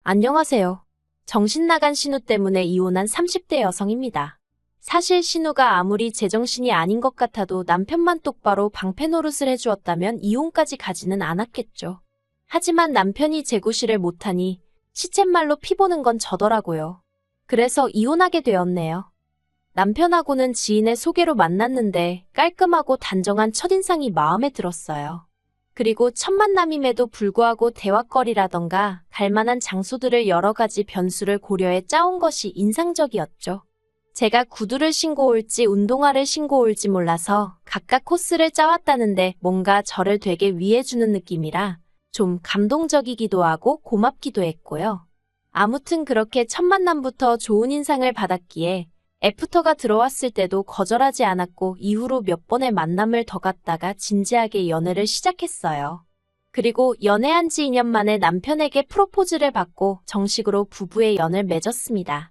안녕하세요. 정신 나간 신우 때문에 이혼한 30대 여성입니다. 사실 신우가 아무리 제정신이 아닌 것 같아도 남편만 똑바로 방패 노릇을 해주었다면 이혼까지 가지는 않았겠죠. 하지만 남편이 재구실을 못하니 시쳇말로 피보는 건 저더라고요. 그래서 이혼하게 되었네요. 남편하고는 지인의 소개로 만났는데 깔끔하고 단정한 첫인상이 마음에 들었어요. 그리고 첫 만남임에도 불구하고 대화거리라던가 갈만한 장소들을 여러 가지 변수를 고려해 짜온 것이 인상적이었죠. 제가 구두를 신고 올지 운동화를 신고 올지 몰라서 각각 코스를 짜왔다는데 뭔가 저를 되게 위해주는 느낌이라 좀 감동적이기도 하고 고맙기도 했고요. 아무튼 그렇게 첫 만남부터 좋은 인상을 받았기에 애프터가 들어왔을 때도 거절하지 않았고 이후로 몇 번의 만남을 더 갖다가 진지하게 연애를 시작했어요. 그리고 연애한 지 2년 만에 남편에게 프로포즈를 받고 정식으로 부부의 연을 맺었습니다.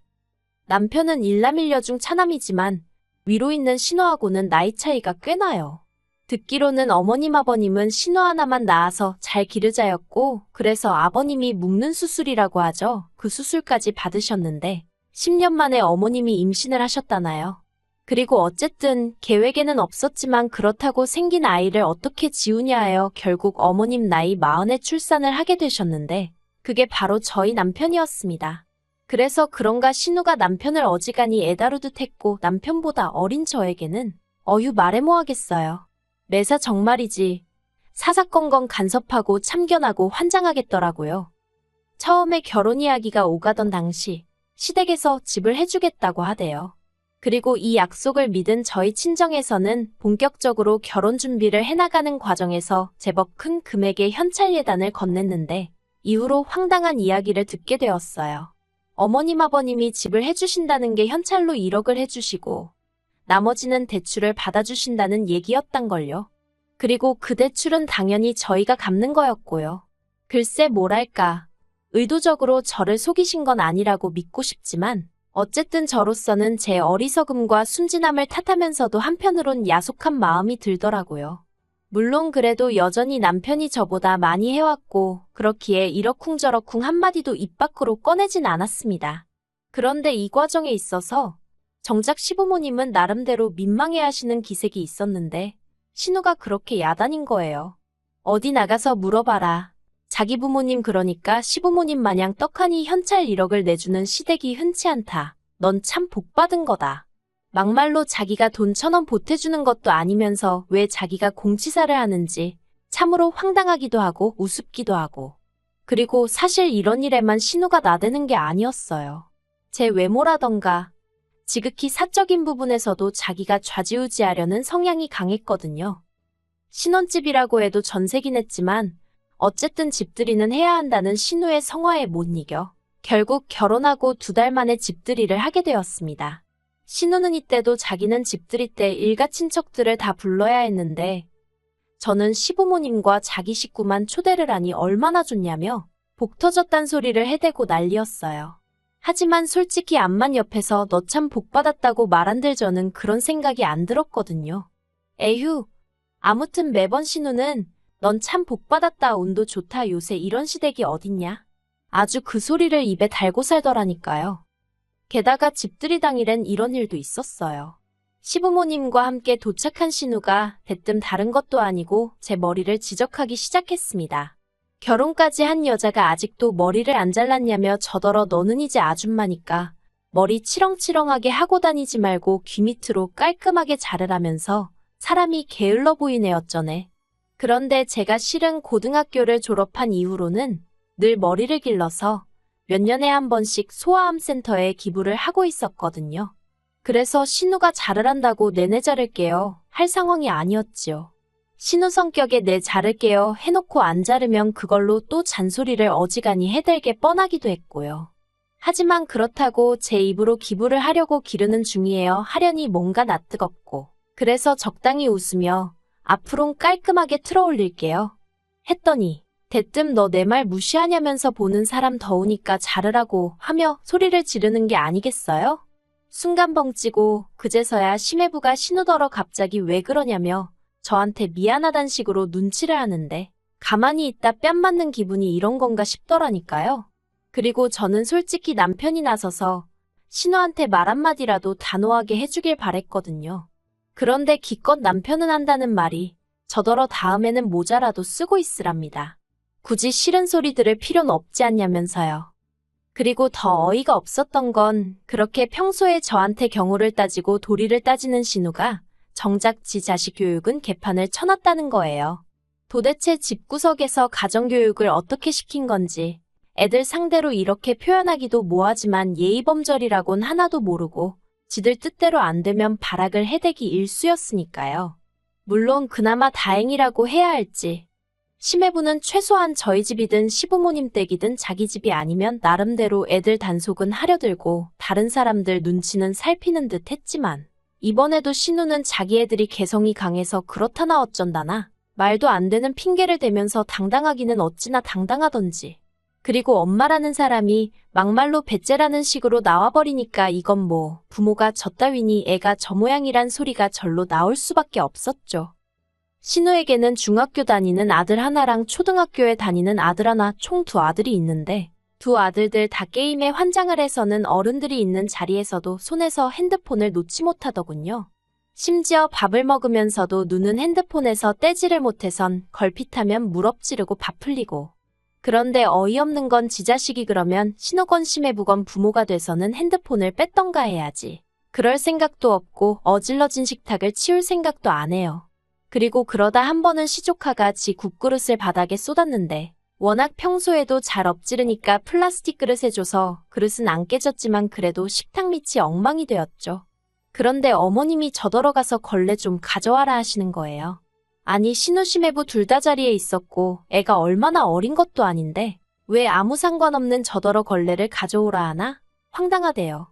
남편은 일남일녀 중 차남이지만 위로 있는 신우하고는 나이 차이가 꽤 나요. 듣기로는 어머님 아버님은 신우 하나만 낳아서 잘 기르자였고 그래서 아버님이 묶는 수술이라고 하죠. 그 수술까지 받으셨는데 10년 만에 어머님이 임신을 하셨다나요. 그리고 어쨌든 계획에는 없었지만 그렇다고 생긴 아이를 어떻게 지우냐 하여 결국 어머님 나이 40에 출산을 하게 되셨는데 그게 바로 저희 남편이었습니다. 그래서 그런가 신우가 남편을 어지간히 애다루듯 했고 남편보다 어린 저에게는 어휴 말해 뭐하겠어요. 매사 정말이지. 사사건건 간섭하고 참견하고 환장하겠더라고요. 처음에 결혼 이야기가 오가던 당시 시댁에서 집을 해주겠다고 하대요. 그리고 이 약속을 믿은 저희 친정에서는 본격적으로 결혼 준비를 해나가는 과정에서 제법 큰 금액의 현찰 예단을 건넸는데 이후로 황당한 이야기를 듣게 되었어요. 어머님 아버님이 집을 해주신다는 게 현찰로 1억을 해주시고 나머지는 대출을 받아주신다는 얘기였단걸요. 그리고 그 대출은 당연히 저희가 갚는 거였고요. 글쎄 뭐랄까. 의도적으로 저를 속이신 건 아니라고 믿고 싶지만 어쨌든 저로서는 제 어리석음과 순진함을 탓하면서도 한편으론 야속한 마음이 들더라고요. 물론 그래도 여전히 남편이 저보다 많이 해왔고 그렇기에 이러쿵저러쿵 한마디도 입 밖으로 꺼내진 않았습니다. 그런데 이 과정에 있어서 정작 시부모님은 나름대로 민망해하시는 기색이 있었는데 신우가 그렇게 야단인 거예요. 어디 나가서 물어봐라. 자기 부모님 그러니까 시부모님 마냥 떡하니 현찰 1억을 내주는 시댁이 흔치 않다. 넌 참 복받은 거다. 막말로 자기가 돈 1,000원 보태주는 것도 아니면서 왜 자기가 공치사를 하는지 참으로 황당하기도 하고 우습기도 하고. 그리고 사실 이런 일에만 신우가 나대는 게 아니었어요. 제 외모라던가 지극히 사적인 부분에서도 자기가 좌지우지하려는 성향이 강했거든요. 신혼집이라고 해도 전세긴 했지만 어쨌든 집들이는 해야 한다는 신우의 성화에 못 이겨 결국 결혼하고 2달 만에 집들이를 하게 되었습니다. 신우는 이때도 자기는 집들이 때 일가 친척들을 다 불러야 했는데 저는 시부모님과 자기 식구만 초대를 하니 얼마나 좋냐며 복 터졌단 소리를 해대고 난리였어요. 하지만 솔직히 암만 옆에서 너 참 복받았다고 말한들 저는 그런 생각이 안 들었거든요. 에휴, 아무튼 매번 신우는 넌 참 복받았다 운도 좋다 요새 이런 시댁이 어딨냐. 아주 그 소리를 입에 달고 살더라니까요. 게다가 집들이 당일엔 이런 일도 있었어요. 시부모님과 함께 도착한 신우가 대뜸 다른 것도 아니고 제 머리를 지적하기 시작했습니다. 결혼까지 한 여자가 아직도 머리를 안 잘랐냐며 저더러 너는 이제 아줌마니까 머리 치렁치렁하게 하고 다니지 말고 귀 밑으로 깔끔하게 자르라면서 사람이 게을러 보이네 어쩌네. 그런데 제가 실은 고등학교를 졸업한 이후로는 늘 머리를 길러서 몇 년에 한 번씩 소아암 센터에 기부를 하고 있었거든요. 그래서 신우가 자르란다고 내내 자를게요 할 상황이 아니었지요. 신우 성격에 내 자를게요 해놓고 안 자르면 그걸로 또 잔소리를 어지간히 해댈게 뻔하기도 했고요. 하지만 그렇다고 제 입으로 기부를 하려고 기르는 중이에요 하려니 뭔가 낯뜨겁고 그래서 적당히 웃으며 앞으론 깔끔하게 틀어올릴게요. 했더니 대뜸 너 내 말 무시하냐면서 보는 사람 더우니까 자르라고 하며 소리를 지르는 게 아니겠어요? 순간 벙찌고 그제서야 심해부가 신우더러 갑자기 왜 그러냐며 저한테 미안하단 식으로 눈치를 하는데 가만히 있다 뺨 맞는 기분이 이런 건가 싶더라니까요. 그리고 저는 솔직히 남편이 나서서 신우한테 말 한마디라도 단호하게 해주길 바랬거든요. 그런데 기껏 남편은 한다는 말이 저더러 다음에는 모자라도 쓰고 있으랍니다. 굳이 싫은 소리 들을 필요는 없지 않냐면서요. 그리고 더 어이가 없었던 건 그렇게 평소에 저한테 경우를 따지고 도리를 따지는 신우가 정작 지 자식 교육은 개판을 쳐놨다는 거예요. 도대체 집구석에서 가정교육을 어떻게 시킨 건지 애들 상대로 이렇게 표현하기도 뭐하지만 예의범절이라곤 하나도 모르고 지들 뜻대로 안 되면 발악을 해대기 일쑤였으니까요. 물론 그나마 다행이라고 해야 할지 심해부는 최소한 저희 집이든 시부모님 댁이든 자기 집이 아니면 나름대로 애들 단속은 하려들고 다른 사람들 눈치는 살피는 듯 했지만 이번에도 신우는 자기 애들이 개성이 강해서 그렇다나 어쩐다나 말도 안 되는 핑계를 대면서 당당하기는 어찌나 당당하던지. 그리고 엄마라는 사람이 막말로 배째라는 식으로 나와버리니까 이건 뭐 부모가 저 따위니 애가 저 모양이란 소리가 절로 나올 수밖에 없었죠. 신우에게는 중학교 다니는 아들 하나랑 초등학교에 다니는 아들 하나 총 두 아들이 있는데 두 아들들 다 게임에 환장을 해서는 어른들이 있는 자리에서도 손에서 핸드폰을 놓지 못하더군요. 심지어 밥을 먹으면서도 눈은 핸드폰에서 떼지를 못해선 걸핏하면 무럽지르고 밥 흘리고. 그런데 어이없는 건 지 자식이 그러면 신호건 심해부건 부모가 돼서는 핸드폰을 뺐던가 해야지. 그럴 생각도 없고 어질러진 식탁을 치울 생각도 안 해요. 그리고 그러다 한 번은 시조카가 지 국그릇을 바닥에 쏟았는데 워낙 평소에도 잘 엎지르니까 플라스틱 그릇에 줘서 그릇은 안 깨졌지만 그래도 식탁 밑이 엉망이 되었죠. 그런데 어머님이 저더러 가서 걸레 좀 가져와라 하시는 거예요. 아니 신우 심해부 둘 다 자리에 있었고 애가 얼마나 어린 것도 아닌데 왜 아무 상관없는 저더러 걸레를 가져오라 하나? 황당하대요.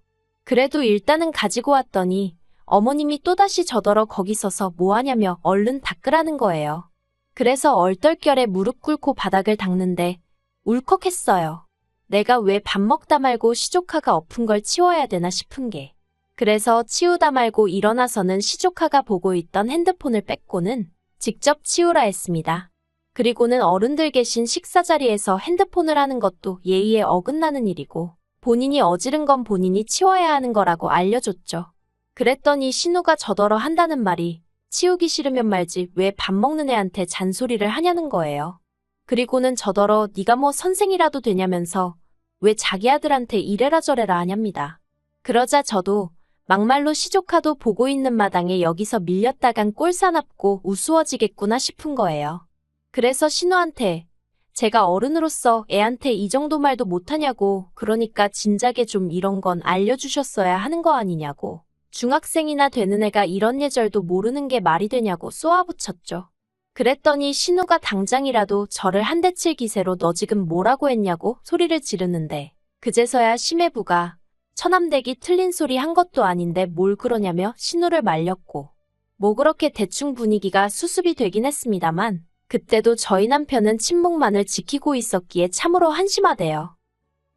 그래도 일단은 가지고 왔더니 어머님이 또다시 저더러 거기 서서 뭐하냐며 얼른 닦으라는 거예요. 그래서 얼떨결에 무릎 꿇고 바닥을 닦는데 울컥했어요. 내가 왜 밥 먹다 말고 시조카가 엎은 걸 치워야 되나 싶은 게. 그래서 치우다 말고 일어나서는 시조카가 보고 있던 핸드폰을 뺏고는 직접 치우라 했습니다. 그리고는 어른들 계신 식사 자리에서 핸드폰을 하는 것도 예의에 어긋나는 일이고 본인이 어지른 건 본인이 치워야 하는 거라고 알려줬죠. 그랬더니 신우가 저더러 한다는 말이 치우기 싫으면 말지 왜 밥 먹는 애한테 잔소리를 하냐는 거예요. 그리고는 저더러 네가 뭐 선생이라도 되냐면서 왜 자기 아들한테 이래라 저래라 하냐입니다. 그러자 저도 막말로 시조카도 보고 있는 마당에 여기서 밀렸다간 꼴사납고 우스워지겠구나 싶은 거예요. 그래서 신우한테 제가 어른으로서 애한테 이 정도 말도 못하냐고 그러니까 진작에 좀 이런 건 알려주셨어야 하는 거 아니냐고 중학생이나 되는 애가 이런 예절도 모르는 게 말이 되냐고 쏘아붙였죠. 그랬더니 신우가 당장이라도 저를 한 대 칠 기세로 너 지금 뭐라고 했냐고 소리를 지르는데 그제서야 심해부가 처남댁이 틀린 소리 한 것도 아닌데 뭘 그러냐며 신우를 말렸고 뭐 그렇게 대충 분위기가 수습이 되긴 했습니다만 그때도 저희 남편은 침묵만을 지키고 있었기에 참으로 한심하대요.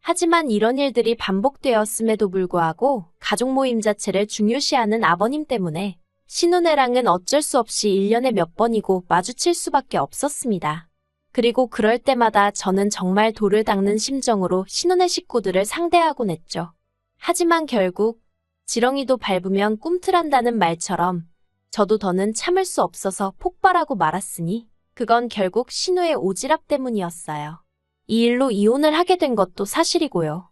하지만 이런 일들이 반복되었음에도 불구하고 가족 모임 자체를 중요시하는 아버님 때문에 신우네랑은 어쩔 수 없이 1년에 몇 번이고 마주칠 수밖에 없었습니다. 그리고 그럴 때마다 저는 정말 돌을 닦는 심정으로 신우네 식구들을 상대하곤 했죠. 하지만 결국 지렁이도 밟으면 꿈틀한다는 말처럼 저도 더는 참을 수 없어서 폭발하고 말았으니 그건 결국 신우의 오지랖 때문이었어요. 이 일로 이혼을 하게 된 것도 사실이고요.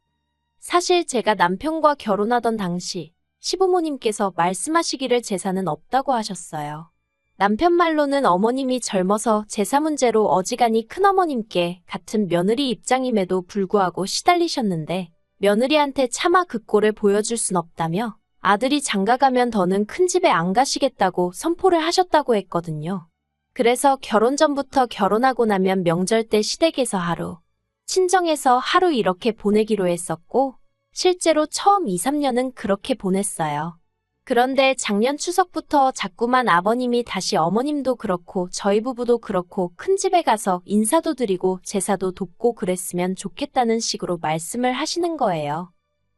사실 제가 남편과 결혼하던 당시 시부모님께서 말씀하시기를 재산은 없다고 하셨어요. 남편 말로는 어머님이 젊어서 재산 문제로 어지간히 큰어머님께 같은 며느리 입장임에도 불구하고 시달리셨는데 며느리한테 차마 그 꼴을 보여줄 순 없다며 아들이 장가가면 더는 큰 집에 안 가시겠다고 선포를 하셨다고 했거든요. 그래서 결혼 전부터 결혼하고 나면 명절 때 시댁에서 하루, 친정에서 하루 이렇게 보내기로 했었고 실제로 처음 2, 3년은 그렇게 보냈어요. 그런데 작년 추석부터 자꾸만 아버님이 다시 어머님도 그렇고 저희 부부도 그렇고 큰 집에 가서 인사도 드리고 제사도 돕고 그랬으면 좋겠다는 식으로 말씀을 하시는 거예요.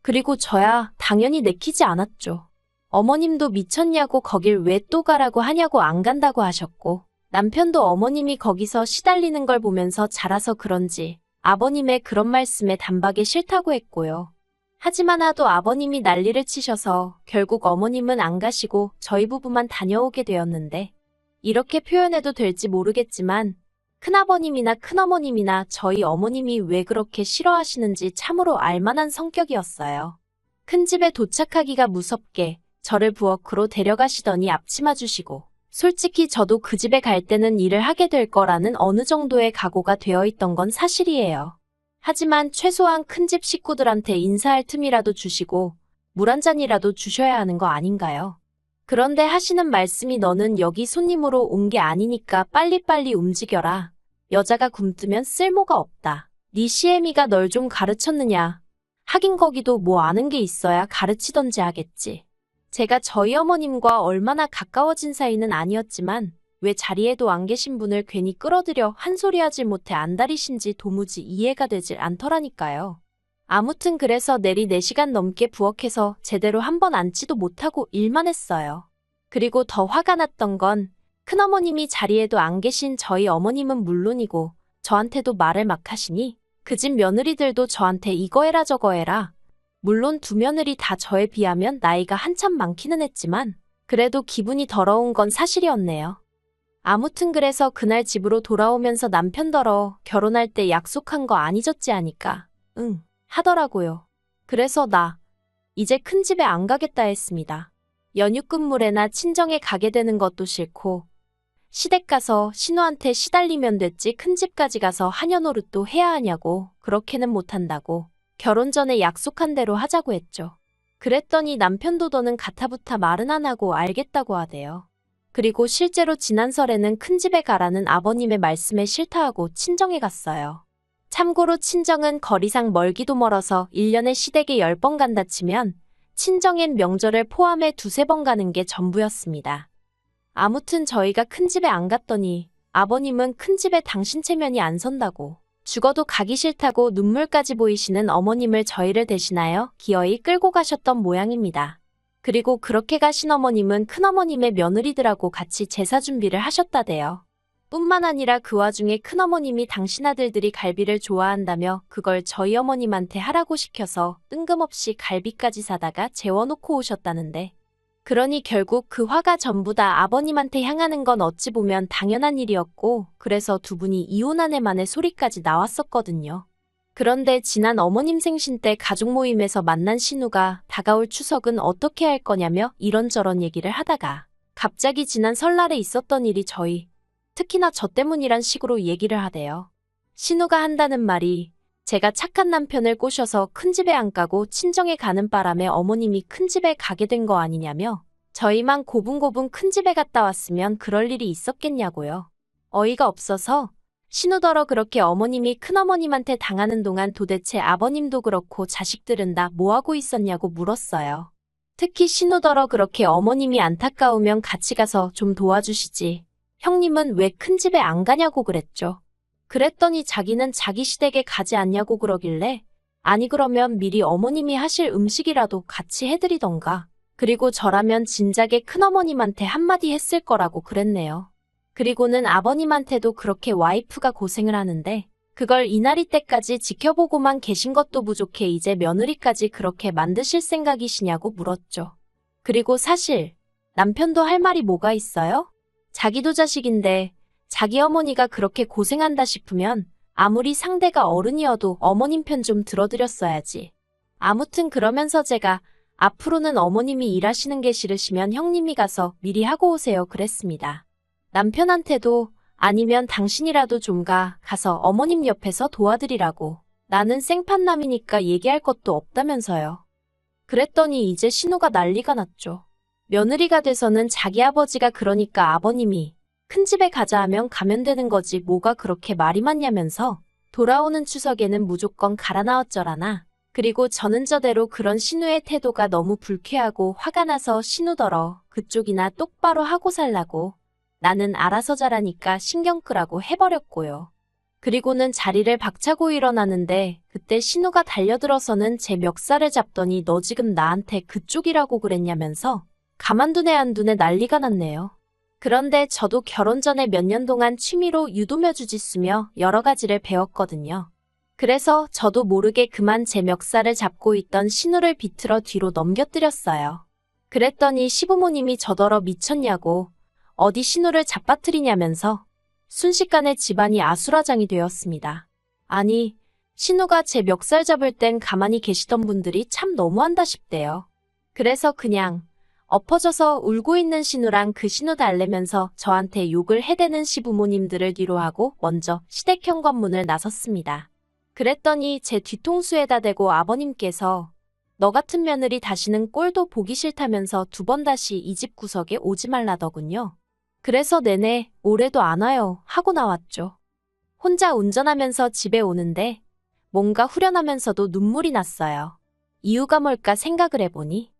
그리고 저야 당연히 내키지 않았죠. 어머님도 미쳤냐고 거길 왜 또 가라고 하냐고 안 간다고 하셨고 남편도 어머님이 거기서 시달리는 걸 보면서 자라서 그런지 아버님의 그런 말씀에 단박에 싫다고 했고요. 하지만 하도 아버님이 난리를 치셔서 결국 어머님은 안 가시고 저희 부부만 다녀오게 되었는데, 이렇게 표현해도 될지 모르겠지만 큰아버님이나 큰어머님이나 저희 어머님이 왜 그렇게 싫어하시는지 참으로 알만한 성격이었어요. 큰 집에 도착하기가 무섭게 저를 부엌으로 데려가시더니 앞치마 주시고, 솔직히 저도 그 집에 갈 때는 일을 하게 될 거라는 어느 정도의 각오가 되어 있던 건 사실이에요. 하지만 최소한 큰 집 식구들한테 인사할 틈이라도 주시고 물 한 잔이라도 주셔야 하는 거 아닌가요? 그런데 하시는 말씀이 너는 여기 손님으로 온 게 아니니까 빨리빨리 움직여라. 여자가 굶뜨면 쓸모가 없다. 네 시애미가 널 좀 가르쳤느냐. 하긴 거기도 뭐 아는 게 있어야 가르치던지 하겠지. 제가 저희 어머님과 얼마나 가까워진 사이는 아니었지만 왜 자리에도 안 계신 분을 괜히 끌어들여 한 소리 하질 못해 안달이신지 도무지 이해가 되질 않더라니까요. 아무튼 그래서 내리 4시간 넘게 부엌에서 제대로 한 번 앉지도 못하고 일만 했어요. 그리고 더 화가 났던 건 큰어머님이 자리에도 안 계신 저희 어머님은 물론이고 저한테도 말을 막 하시니 그 집 며느리들도 저한테 이거 해라 저거 해라. 물론 두 며느리 다 저에 비하면 나이가 한참 많기는 했지만 그래도 기분이 더러운 건 사실이었네요. 아무튼 그래서 그날 집으로 돌아오면서 남편더러 결혼할 때 약속한 거 안 잊었지 하니까 응 하더라고요. 그래서 나 이제 큰 집에 안 가겠다 했습니다. 연휴근무래나 친정에 가게 되는 것도 싫고 시댁 가서 신우한테 시달리면 됐지 큰 집까지 가서 하녀 노릇도 해야 하냐고 그렇게는 못한다고 결혼 전에 약속한 대로 하자고 했죠. 그랬더니 남편도 더는 가타부타 말은 안 하고 알겠다고 하대요. 그리고 실제로 지난 설에는 큰 집에 가라는 아버님의 말씀에 싫다하고 친정에 갔어요. 참고로 친정은 거리상 멀기도 멀어서 1년에 시댁에 10번 간다 치면 친정엔 명절을 포함해 2~3번 가는 게 전부였습니다. 아무튼 저희가 큰 집에 안 갔더니 아버님은 큰 집에 당신 체면이 안 선다고 죽어도 가기 싫다고 눈물까지 보이시는 어머님을 저희를 대신하여 기어이 끌고 가셨던 모양입니다. 그리고 그렇게 가신 어머님은 큰어머님의 며느리들하고 같이 제사 준비를 하셨다대요. 뿐만 아니라 그 와중에 큰어머님이 당신 아들들이 갈비를 좋아한다며 그걸 저희 어머님한테 하라고 시켜서 뜬금없이 갈비까지 사다가 재워놓고 오셨다는데, 그러니 결국 그 화가 전부 다 아버님한테 향하는 건 어찌 보면 당연한 일이었고 그래서 두 분이 이혼한 해만의 소리까지 나왔었거든요. 그런데 지난 어머님 생신 때 가족 모임에서 만난 신우가 다가올 추석은 어떻게 할 거냐며 이런저런 얘기를 하다가 갑자기 지난 설날에 있었던 일이 특히나 저 때문이란 식으로 얘기를 하대요. 신우가 한다는 말이 제가 착한 남편을 꼬셔서 큰 집에 안 가고 친정에 가는 바람에 어머님이 큰 집에 가게 된 거 아니냐며 저희만 고분고분 큰 집에 갔다 왔으면 그럴 일이 있었겠냐고요. 어이가 없어서 신우더러 그렇게 어머님이 큰어머님한테 당하는 동안 도대체 아버님도 그렇고 자식들은 다 뭐하고 있었냐고 물었어요. 특히 신우더러 그렇게 어머님이 안타까우면 같이 가서 좀 도와주시지. 형님은 왜 큰 집에 안 가냐고 그랬죠. 그랬더니 자기는 자기 시댁에 가지 않냐고 그러길래 아니 그러면 미리 어머님이 하실 음식이라도 같이 해드리던가. 그리고 저라면 진작에 큰어머님한테 한마디 했을 거라고 그랬네요. 그리고는 아버님한테도 그렇게 와이프가 고생을 하는데 그걸 이날이 때까지 지켜보고만 계신 것도 부족해 이제 며느리까지 그렇게 만드실 생각이시냐고 물었죠. 그리고 사실 남편도 할 말이 뭐가 있어요? 자기도 자식인데 자기 어머니가 그렇게 고생한다 싶으면 아무리 상대가 어른이어도 어머님 편 좀 들어드렸어야지. 아무튼 그러면서 제가 앞으로는 어머님이 일하시는 게 싫으시면 형님이 가서 미리 하고 오세요 그랬습니다. 남편한테도 아니면 당신이라도 좀 가서 어머님 옆에서 도와드리라고. 나는 생판남이니까 얘기할 것도 없다면서요. 그랬더니 이제 신우가 난리가 났죠. 며느리가 돼서는 자기 아버지가 그러니까 아버님이 큰 집에 가자 하면 가면 되는 거지 뭐가 그렇게 말이 많냐면서 돌아오는 추석에는 무조건 가라 나어쩌라나. 그리고 저는 저대로 그런 신우의 태도가 너무 불쾌하고 화가 나서 신우더러 그쪽이나 똑바로 하고 살라고 나는 알아서 잘하니까 신경 끄라고 해버렸고요. 그리고는 자리를 박차고 일어나는데 그때 신우가 달려들어서는 제 멱살을 잡더니 너 지금 나한테 그쪽이라고 그랬냐면서 가만두네 안두네 난리가 났네요. 그런데 저도 결혼 전에 몇 년 동안 취미로 유도며 주짓수며 여러 가지를 배웠거든요. 그래서 저도 모르게 그만 제 멱살을 잡고 있던 신우를 비틀어 뒤로 넘겨뜨렸어요. 그랬더니 시부모님이 저더러 미쳤냐고 어디 신우를 잡아뜨리냐면서 순식간에 집안이 아수라장이 되었습니다. 아니, 신우가 제 멱살 잡을 땐 가만히 계시던 분들이 참 너무한다 싶대요. 그래서 그냥 엎어져서 울고 있는 신우랑 그 신우 달래면서 저한테 욕을 해대는 시부모님들을 뒤로하고 먼저 시댁 현관문을 나섰습니다. 그랬더니 제 뒤통수에다 대고 아버님께서 너 같은 며느리 다시는 꼴도 보기 싫다면서 두 번 다시 이 집 구석에 오지 말라더군요. 그래서 내내 올해도 안 와요 하고 나왔죠. 혼자 운전하면서 집에 오는데 뭔가 후련하면서도 눈물이 났어요. 이유가 뭘까 생각을 해보니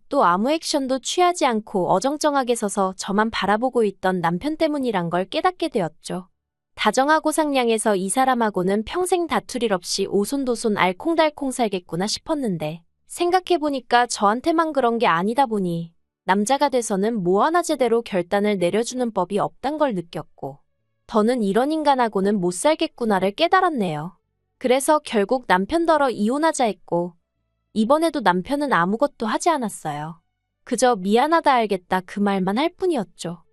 또 아무 액션도 취하지 않고 어정쩡하게 서서 저만 바라보고 있던 남편 때문이란 걸 깨닫게 되었죠. 다정하고 상냥해서 이 사람하고는 평생 다툴 일 없이 오손도손 알콩달콩 살겠구나 싶었는데 생각해보니까 저한테만 그런 게 아니다 보니 남자가 돼서는 뭐 하나 제대로 결단을 내려주는 법이 없단 걸 느꼈고 더는 이런 인간하고는 못 살겠구나를 깨달았네요. 그래서 결국 남편더러 이혼하자 했고 이번에도 남편은 아무것도 하지 않았어요. 그저 미안하다 알겠다 그 말만 할 뿐이었죠.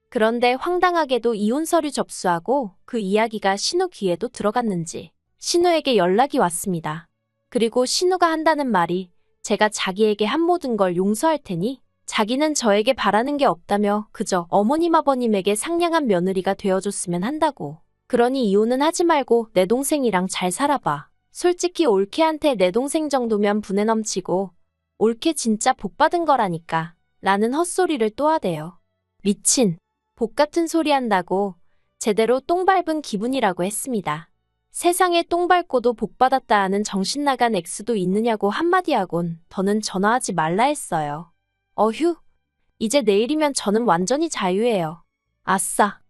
그런데 황당하게도 이혼 서류 접수하고 그 이야기가 신우 귀에도 들어갔는지 신우에게 연락이 왔습니다. 그리고 신우가 한다는 말이 제가 자기에게 한 모든 걸 용서할 테니 자기는 저에게 바라는 게 없다며 그저 어머님 아버님에게 상냥한 며느리가 되어줬으면 한다고. 그러니 이혼은 하지 말고 내 동생이랑 잘 살아봐. 솔직히 올케한테 내 동생 정도면 분에 넘치고 올케 진짜 복 받은 거라니까 라는 헛소리를 또 하대요. 미친. 복 같은 소리 한다고 제대로 똥 밟은 기분이라고 했습니다. 세상에 똥 밟고도 복 받았다 하는 정신 나간 엑스도 있느냐고 한마디 하곤 더는 전화하지 말라 했어요. 어휴, 이제 내일이면 저는 완전히 자유예요. 아싸.